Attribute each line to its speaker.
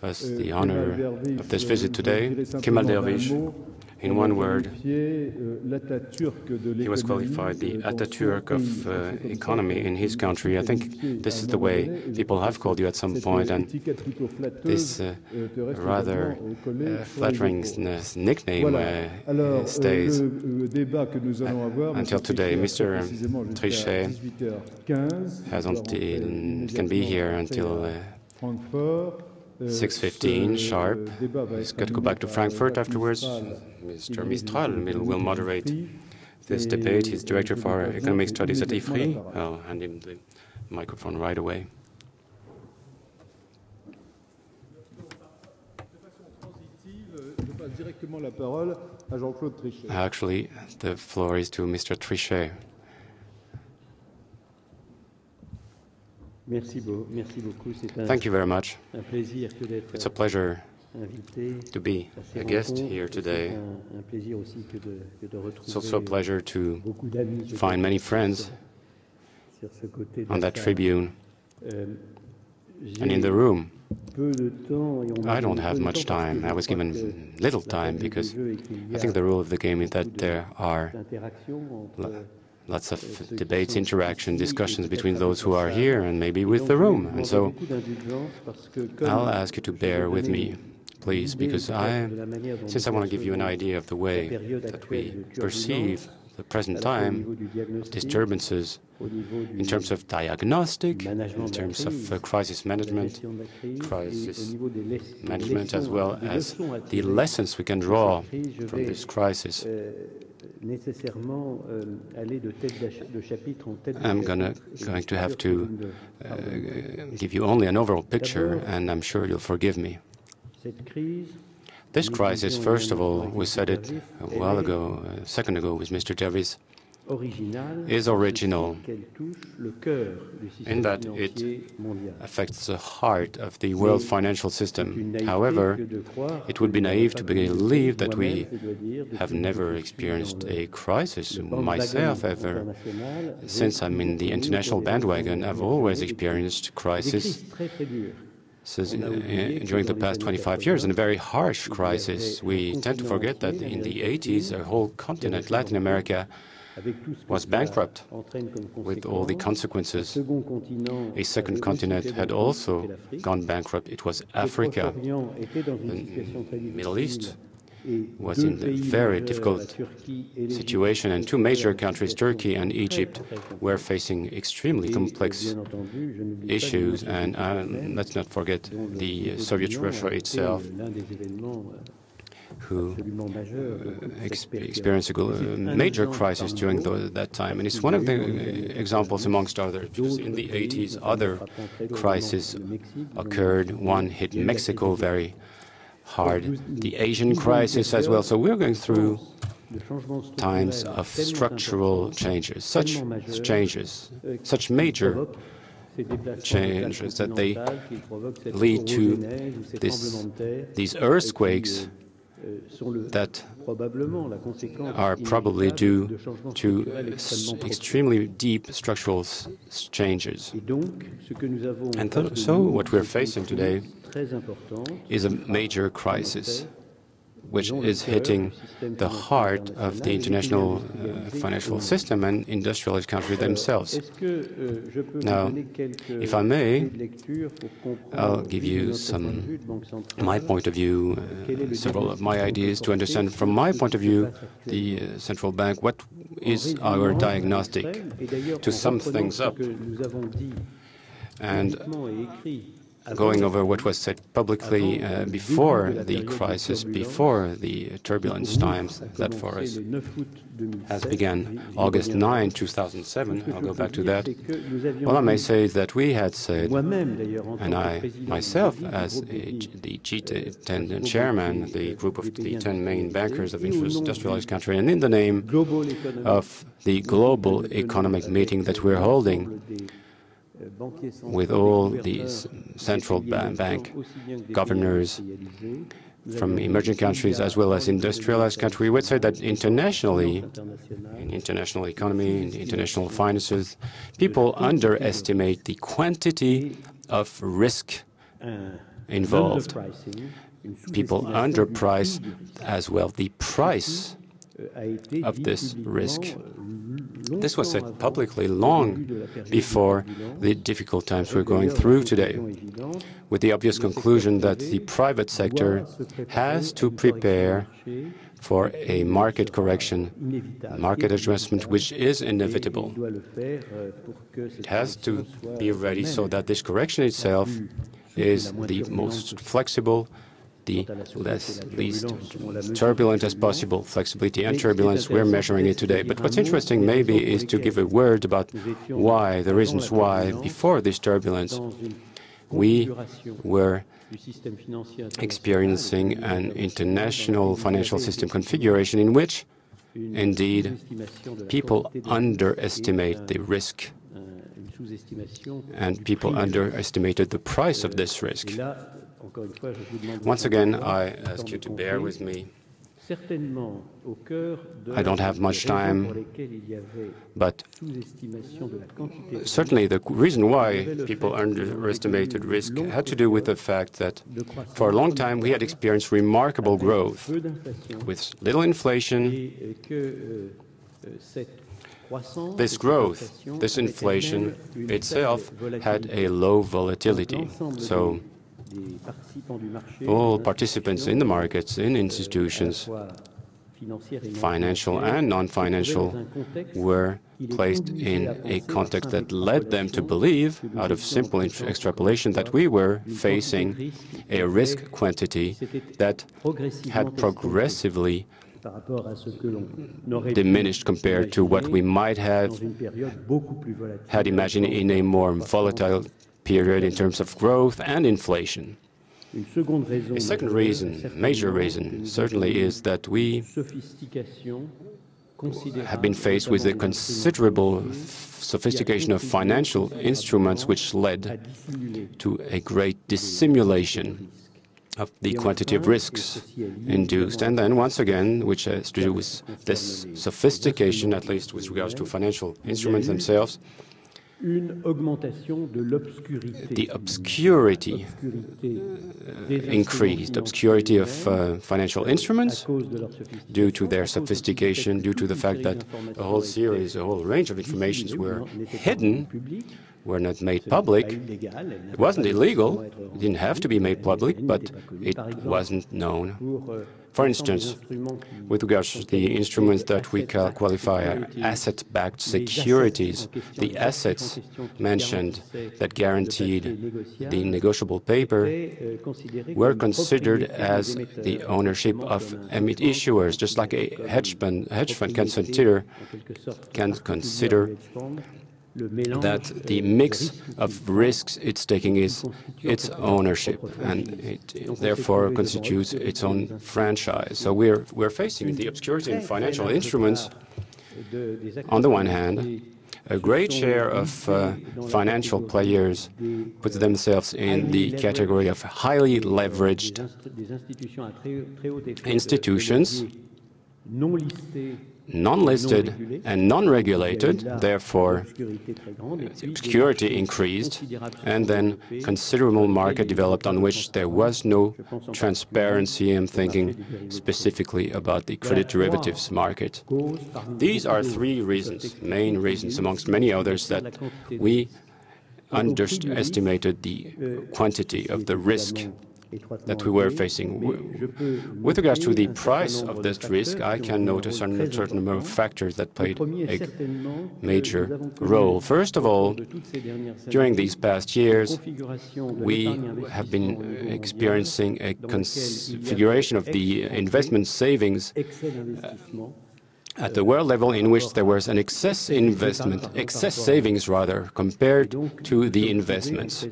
Speaker 1: us the honor of this visit today. Kemal Dervish, in one word, he was qualified the Atatürk of economy in his country. I think this is the way people have called you at some point, and this rather flattering nickname stays until today. Mr. Trichet can be here until 6:15 sharp. He's got to go back to Frankfurt afterwards. Mr. Mistral will moderate this debate. He's director for economic studies at IFRI. I'll hand him the microphone right away. Actually, the floor is to Mr. Trichet. Thank you very much. It's a pleasure to be a guest here today. It's also a pleasure to find many friends on that tribune and in the room. I don't have much time. I was given little time because I think the rule of the game is that there are lots of debates, interaction, discussions between those who are here and maybe with the room. And so I'll ask you to bear with me, please, because since I want to give you an idea of the way that we perceive the present time, disturbances in terms of diagnostic, in terms of crisis management, as well as the lessons we can draw from this crisis. I'm going to have to give you only an overall picture, and I'm sure you'll forgive me. This crisis, first of all, we said it a while ago, a second ago with Mr. Dervish, is original in that it affects the heart of the world financial system. However, it would be naive to believe that we have never experienced a crisis. Myself, ever since I'm in the international bandwagon, I've always experienced crisis during the past 25 years, and a very harsh crisis. We tend to forget that in the 80s, a whole continent, Latin America, was bankrupt with all the consequences. A second continent had also gone bankrupt. It was Africa. The Middle East was in a very difficult situation, and two major countries, Turkey and Egypt, were facing extremely complex issues. And let's not forget the Soviet Russia itself, who experienced a major crisis during that time. And it's one of the examples amongst others, because in the 80s, other crises occurred. One hit Mexico very hard, the Asian crisis as well. So we're going through times of structural changes, such major changes that they lead to these earthquakes that are probably due to extremely deep structural changes. And so what we're facing today is a major crisis, which is hitting the heart of the international financial system and industrialized countries themselves. Now, if I may, I'll give you my point of view, several of my ideas to understand from my point of view the central bank, what is our diagnostic, to sum things up. And going over what was said publicly before the crisis, before the turbulence times that for us has begun August 9, 2007. I'll go back to that. Well, I may say that we had said, and I myself, as the G10 chairman, the group of the 10 main bankers of industrialized countries, and in the name of the global economic meeting that we're holding, with all these central bank governors from emerging countries as well as industrialized countries, we would say that internationally, in international economy, in international finances, people underestimate the quantity of risk involved. People underprice as well the price of this risk. This was said publicly long before the difficult times we're going through today, with the obvious conclusion that the private sector has to prepare for a market correction, market adjustment, which is inevitable. It has to be ready so that this correction itself is the most flexible, the least turbulent as possible. Flexibility and turbulence, we're measuring it today. But what's interesting maybe is to give a word about why, the reasons why, before this turbulence, we were experiencing an international financial system configuration in which, indeed, people underestimate the risk, and people underestimated the price of this risk. Once again, I ask you to bear with me. I don't have much time, but certainly the reason why people underestimated risk had to do with the fact that for a long time we had experienced remarkable growth with little inflation. This growth, this inflation itself had a low volatility. So all participants in the markets, in institutions, financial and non-financial, were placed in a context that led them to believe, out of simple extrapolation, that we were facing a risk quantity that had progressively diminished compared to what we might have had imagined in a more volatile period in terms of growth and inflation. A second reason, major reason, certainly is that we have been faced with a considerable sophistication of financial instruments which led to a great dissimulation of the quantity of risks induced. And then, once again, which has to do with this sophistication, at least with regards to financial instruments themselves, the obscurity increased, obscurity of financial instruments due to their sophistication, due to the fact that a whole series, a whole range of informations were hidden, were not made public. It wasn't illegal, it didn't have to be made public, but it wasn't known. For instance, with regards to the instruments that we qualify as asset-backed securities, the assets mentioned that guaranteed the negotiable paper were considered as the ownership of issuers, just like a hedge fund can consider that the mix of risks it's taking is its ownership, and it therefore constitutes its own franchise. So we're facing the obscurity in financial instruments. On the one hand, a great share of financial players put themselves in the category of highly leveraged institutions, non-listed and non-regulated, therefore obscurity increased, and then considerable market developed on which there was no transparency. I'm thinking specifically about the credit derivatives market. These are three reasons, main reasons amongst many others, that we underestimated the quantity of the risk that we were facing. With regards to the price of this risk, I can notice a certain number of factors that played a major role. First of all, during these past years, we have been experiencing a configuration of the investment savings at the world level in which there was an excess savings rather, compared to the investments.